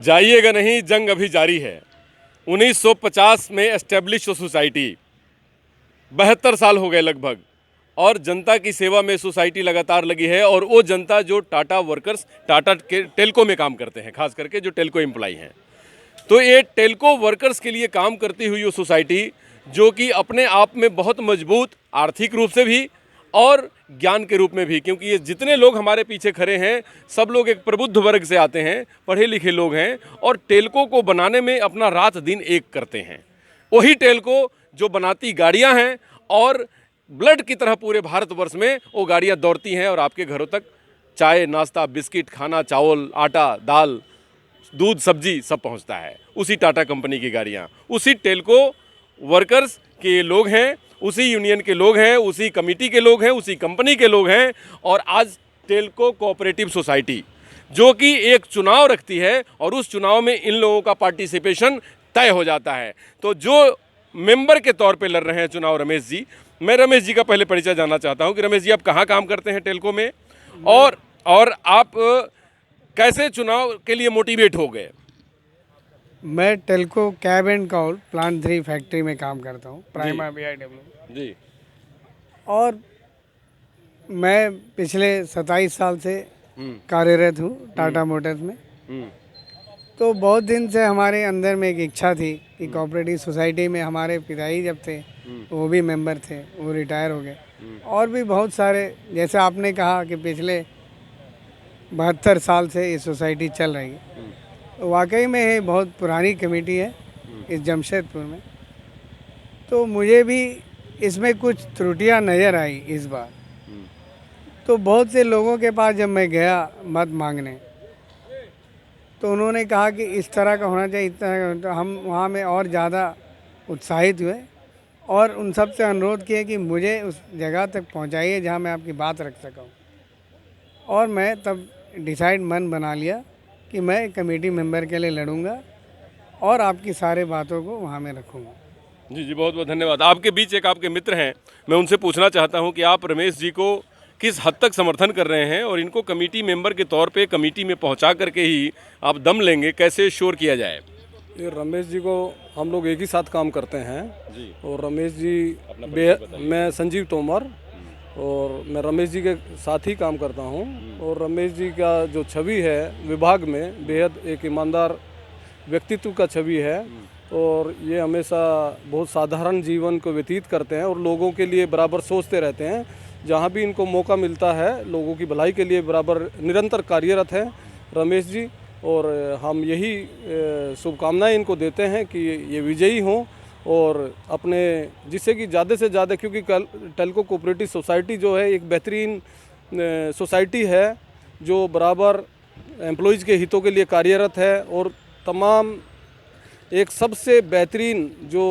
जाइएगा नहीं, जंग अभी जारी है। 1950 में एस्टेब्लिश सोसाइटी, 72 साल हो गए लगभग, और जनता की सेवा में सोसाइटी लगातार लगी है। और वो जनता जो टाटा वर्कर्स, टाटा के टेल्को में काम करते हैं, खास करके जो टेल्को एम्प्लॉई हैं, तो ये टेल्को वर्कर्स के लिए काम करती हुई वो सोसाइटी, जो कि अपने आप में बहुत मजबूत, आर्थिक रूप से भी और ज्ञान के रूप में भी, क्योंकि ये जितने लोग हमारे पीछे खड़े हैं सब लोग एक प्रबुद्ध वर्ग से आते हैं, पढ़े लिखे लोग हैं, और टेल्को को बनाने में अपना रात दिन एक करते हैं। वही टेल्को जो बनाती गाड़ियां हैं, और ब्लड की तरह पूरे भारतवर्ष में वो गाड़ियां दौड़ती हैं, और आपके घरों तक चाय, नाश्ता, बिस्किट, खाना, चावल, आटा, दाल, दूध, सब्जी सब पहुंचता है। उसी टाटा कंपनी की गाड़ियां, उसी टेल्को वर्कर्स के लोग हैं, उसी यूनियन के लोग हैं, उसी कमेटी के लोग हैं, उसी कंपनी के लोग हैं। और आज टेल्को कोऑपरेटिव सोसाइटी, जो कि एक चुनाव रखती है, और उस चुनाव में इन लोगों का पार्टिसिपेशन तय हो जाता है। तो जो मेंबर के तौर पे लड़ रहे हैं चुनाव रमेश जी, मैं रमेश जी का पहले परिचय जानना चाहता हूं कि रमेश जी आप कहां काम करते हैं टेल्को में, और आप कैसे चुनाव के लिए मोटिवेट हो गए? मैं Telco cab and call plant 3 factory में काम करता हूँ, प्राइमा BIW। जी। और मैं पिछले 27 साल से कार्यरत हूँ टाटा मोटर्स में। तो बहुत दिन से हमारे अंदर में एक इच्छा थी कि कोऑपरेटिव सोसाइटी में, हमारे पिताजी जब थे वो भी मेंबर थे, वो रिटायर हो गए, और भी बहुत सारे, जैसे आपने कहा कि पिछले 72 साल से ये सोसाइटी चल रही है। वाकई में ये बहुत पुरानी कमेटी है इस जमशेदपुर में। तो मुझे भी इसमें कुछ त्रुटियां नज़र आई इस बार। तो बहुत से लोगों के पास जब मैं गया मत मांगने, तो उन्होंने कहा कि इस तरह का होना चाहिए, इस तरह का। तो हम वहाँ में और ज़्यादा उत्साहित हुए, और उन सब से अनुरोध किए कि मुझे उस जगह तक पहुँचाइए जहाँ मैं आपकी बात रख सकूँ। और मैं तब डिसाइड मन बना लिया कि मैं कमेटी मेंबर के लिए लड़ूंगा, और आपकी सारे बातों को वहाँ में रखूँगा। जी जी, बहुत बहुत धन्यवाद। आपके बीच एक आपके मित्र हैं, मैं उनसे पूछना चाहता हूं कि आप रमेश जी को किस हद तक समर्थन कर रहे हैं, और इनको कमेटी मेंबर के तौर पे कमेटी में पहुंचा करके ही आप दम लेंगे, कैसे श्योर किया जाए? ये रमेश जी को हम लोग एक ही साथ काम करते हैं जी। और रमेश जी बताइए। मैं संजीव तोमर, और मैं रमेश जी के साथ ही काम करता हूं। और रमेश जी का जो छवि है विभाग में, बेहद एक ईमानदार व्यक्तित्व का छवि है, और ये हमेशा बहुत साधारण जीवन को व्यतीत करते हैं और लोगों के लिए बराबर सोचते रहते हैं। जहां भी इनको मौका मिलता है लोगों की भलाई के लिए बराबर निरंतर कार्यरत हैं रमेश जी। और हम यही शुभकामनाएं इनको देते हैं कि ये विजयी हों, और अपने जिससे कि ज़्यादा से ज़्यादा, क्योंकि टेल्को कोऑपरेटिव सोसाइटी जो है एक बेहतरीन सोसाइटी है जो बराबर एम्प्लॉइज़ के हितों के लिए कार्यरत है, और तमाम एक सबसे बेहतरीन जो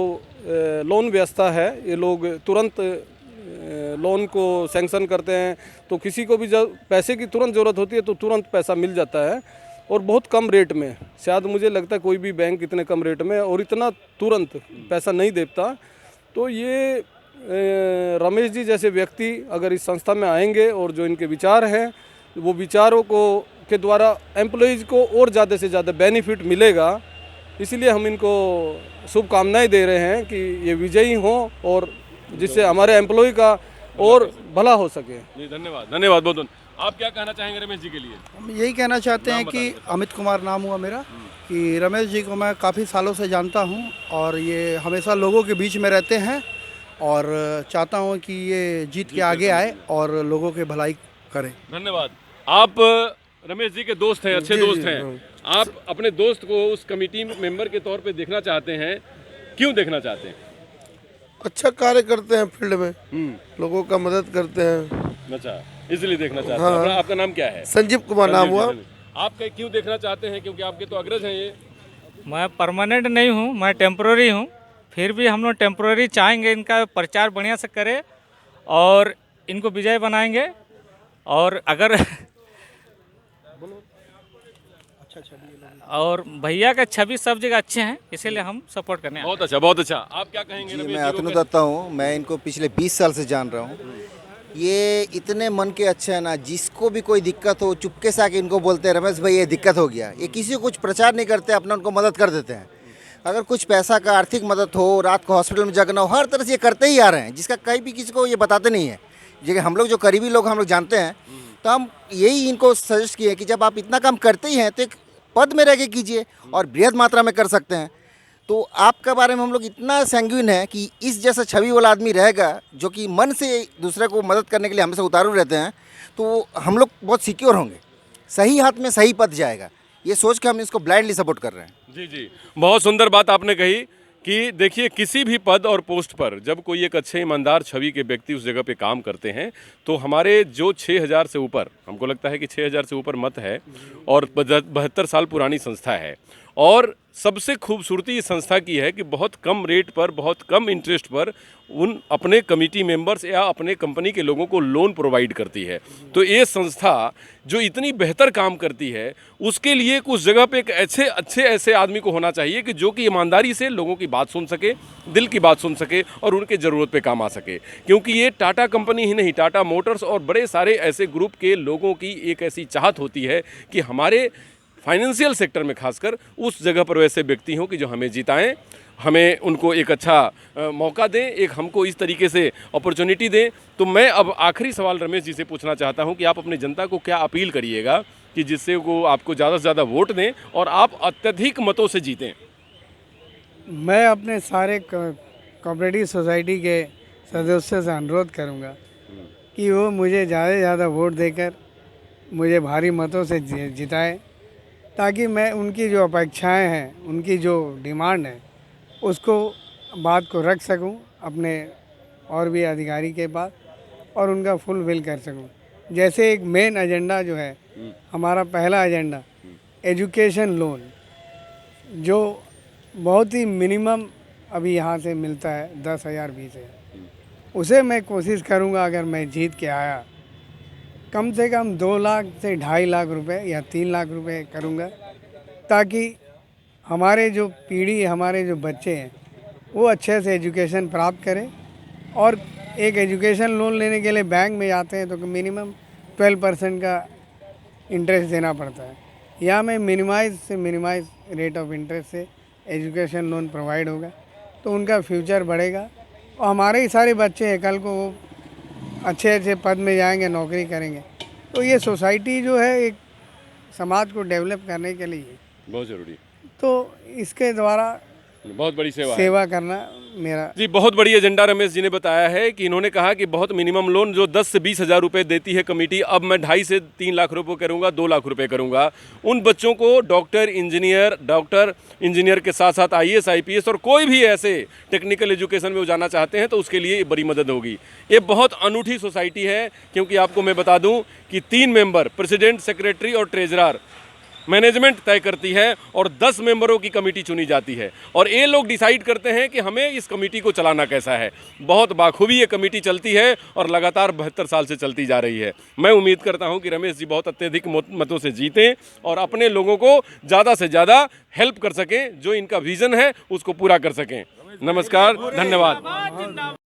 लोन व्यवस्था है, ये लोग तुरंत लोन को सैंक्शन करते हैं। तो किसी को भी जब पैसे की तुरंत ज़रूरत होती है तो तुरंत पैसा मिल जाता है, और बहुत कम रेट में। शायद मुझे लगता है कोई भी बैंक इतने कम रेट में और इतना तुरंत पैसा नहीं देता। तो ये रमेश जी जैसे व्यक्ति अगर इस संस्था में आएंगे, और जो इनके विचार हैं वो विचारों को के द्वारा एम्प्लॉइज़ को और ज़्यादा से ज़्यादा बेनिफिट मिलेगा। इसलिए हम इनको शुभकामनाएं दे रहे हैं कि ये विजयी हों, और जिससे हमारे एम्प्लॉय का और भला हो सके। जी धन्यवाद, धन्यवाद बहुत बहुत। आप क्या कहना चाहेंगे रमेश जी के लिए? हम यही कहना चाहते हैं कि अमित कुमार नाम हुआ मेरा, कि रमेश जी को मैं काफ़ी सालों से जानता हूं, और ये हमेशा लोगों के बीच में रहते हैं, और चाहता हूं कि ये जीत के आगे आए और लोगों की भलाई करें। धन्यवाद। आप रमेश जी के दोस्त हैं, अच्छे दोस्त हैं। आप अपने दोस्त को उस कमेटी मेंबर के तौर पे देखना चाहते हैं, क्यों देखना चाहते हैं? अच्छा कार्य करते हैं फील्ड में, लोगों का मदद करते हैं। अच्छा, इसलिए देखना चाहते हैं। हाँ। आपका नाम क्या है? संजीव कुमार नाम हुआ। आप क्यों देखना चाहते हैं? क्योंकि आपके तो अग्रज हैं ये। मैं परमानेंट नहीं हूँ, मैं टेम्प्रोरी हूँ। फिर भी हम लोग टेम्प्रोरी चाहेंगे, इनका प्रचार बढ़िया से करें और इनको विजय बनाएंगे। और अगर और भैया का छवि सब जगह अच्छे हैं, इसीलिए हम सपोर्ट करने। बहुत अच्छा, बहुत अच्छा। आप क्या कहेंगे? जी, मैं अतनु दत्ता हूँ। मैं इनको पिछले 20 साल से जान रहा हूँ, ये इतने मन के अच्छे हैं ना, जिसको भी कोई दिक्कत हो चुपके से आके इनको बोलते हैं रमेश भाई ये दिक्कत हो गया। ये किसी को कुछ प्रचार नहीं करते, अपना उनको मदद कर देते हैं। अगर कुछ पैसा का आर्थिक मदद हो, रात को हॉस्पिटल में जगना हो, हर तरह से ये करते ही आ रहे हैं, जिसका कहीं भी किसी को ये बताते नहीं है। जगह हम लोग जो करीबी लोग हम लोग जानते हैं, तो हम यही इनको सजेस्ट किए कि जब आप इतना काम करते ही हैं तो एक पद में रह के कीजिए और बृहद मात्रा में कर सकते हैं। तो आपका बारे में हम लोग इतना सैंग्विन है कि इस जैसा छवि वाला आदमी रहेगा जो कि मन से दूसरे को मदद करने के लिए हमेशा उतारू रहते हैं, तो हम लोग बहुत सिक्योर होंगे, सही हाथ में सही पद जाएगा, ये सोच के हम इसको ब्लाइंडली सपोर्ट कर रहे हैं। जी जी, बहुत सुंदर बात आपने कही कि देखिए किसी भी पद और पोस्ट पर जब कोई एक अच्छे ईमानदार छवि के व्यक्ति उस जगह पे काम करते हैं तो हमारे जो 6000 से ऊपर, हमको लगता है कि 6000 से ऊपर मत है और 72 साल पुरानी संस्था है। और सबसे खूबसूरती इस संस्था की है कि बहुत कम रेट पर, बहुत कम इंटरेस्ट पर उन अपने कमेटी मेंबर्स या अपने कंपनी के लोगों को लोन प्रोवाइड करती है। तो ये संस्था जो इतनी बेहतर काम करती है, उसके लिए उस जगह पे एक ऐसे आदमी को होना चाहिए कि जो कि ईमानदारी से लोगों की बात सुन सके, दिल की बात सुन सके और उनके ज़रूरत पे काम आ सके। क्योंकि ये टाटा कंपनी ही नहीं, टाटा मोटर्स और बड़े सारे ऐसे ग्रुप के लोगों की एक ऐसी चाहत होती है कि हमारे फाइनेंशियल सेक्टर में खासकर उस जगह पर वैसे व्यक्ति हों कि जो हमें जिताएं, हमें उनको एक अच्छा मौका दें, एक हमको इस तरीके से अपॉर्चुनिटी दें। तो मैं अब आखिरी सवाल रमेश जी से पूछना चाहता हूं कि आप अपनी जनता को क्या अपील करिएगा कि जिससे वो आपको ज़्यादा से ज़्यादा वोट दें और आप अत्यधिक मतों से जीतें। मैं अपने सारे कोऑपरेटिव सोसाइटी के सदस्यों से अनुरोध करूंगा कि वो मुझे ज़्यादा से ज़्यादा वोट देकर मुझे भारी मतों से जिताएं, ताकि मैं उनकी जो अपेक्षाएं हैं, उनकी जो डिमांड है, उसको बात को रख सकूं अपने और भी अधिकारी के पास और उनका फुलफिल कर सकूं। जैसे एक मेन एजेंडा जो है हमारा, पहला एजेंडा एजुकेशन लोन, जो बहुत ही मिनिमम अभी यहाँ से मिलता है 10,000 20,000, उसे मैं कोशिश करूँगा अगर मैं जीत के आया कम से कम 2 लाख से 2.5 लाख रुपए या 3 लाख रुपए करूँगा, ताकि हमारे जो पीढ़ी, हमारे जो बच्चे हैं वो अच्छे से एजुकेशन प्राप्त करें। और एक एजुकेशन लोन लेने के लिए बैंक में जाते हैं तो मिनिमम 12% का इंटरेस्ट देना पड़ता है। यहाँ में मिनिमाइज रेट ऑफ इंटरेस्ट से एजुकेशन लोन प्रोवाइड होगा, तो उनका फ्यूचर बढ़ेगा और हमारे ही सारे बच्चे हैं कल को वो अच्छे पद में जाएंगे, नौकरी करेंगे। तो ये सोसाइटी जो है एक समाज को डेवलप करने के लिए बहुत ज़रूरी, तो इसके द्वारा बहुत बड़ी सेवा करना मेरा जी बहुत बड़ी एजेंडा रमेश जी ने बताया है कि इन्होंने कहा कि बहुत मिनिमम लोन जो 10 से 20 हज़ार रुपये देती है कमेटी, अब मैं 2.5 से 3 लाख रुपये करूंगा, 2 लाख रुपए करूंगा। उन बच्चों को डॉक्टर इंजीनियर के साथ साथ IAS IPS और कोई भी ऐसे टेक्निकल एजुकेशन में वो जाना चाहते हैं तो उसके लिए बड़ी मदद होगी। ये बहुत अनूठी सोसाइटी है, क्योंकि आपको मैं बता दूँ कि 3 मेंबर, प्रेसिडेंट, सेक्रेटरी और ट्रेजरर, मैनेजमेंट तय करती है और 10 मेंबरों की कमेटी चुनी जाती है और ये लोग डिसाइड करते हैं कि हमें इस कमेटी को चलाना कैसा है। बहुत बाखूबी ये कमेटी चलती है और लगातार 72 साल से चलती जा रही है। मैं उम्मीद करता हूं कि रमेश जी बहुत अत्यधिक मतों से जीतें और अपने लोगों को ज़्यादा से ज़्यादा हेल्प कर सकें, जो इनका विज़न है उसको पूरा कर सकें। नमस्कार, धन्यवाद।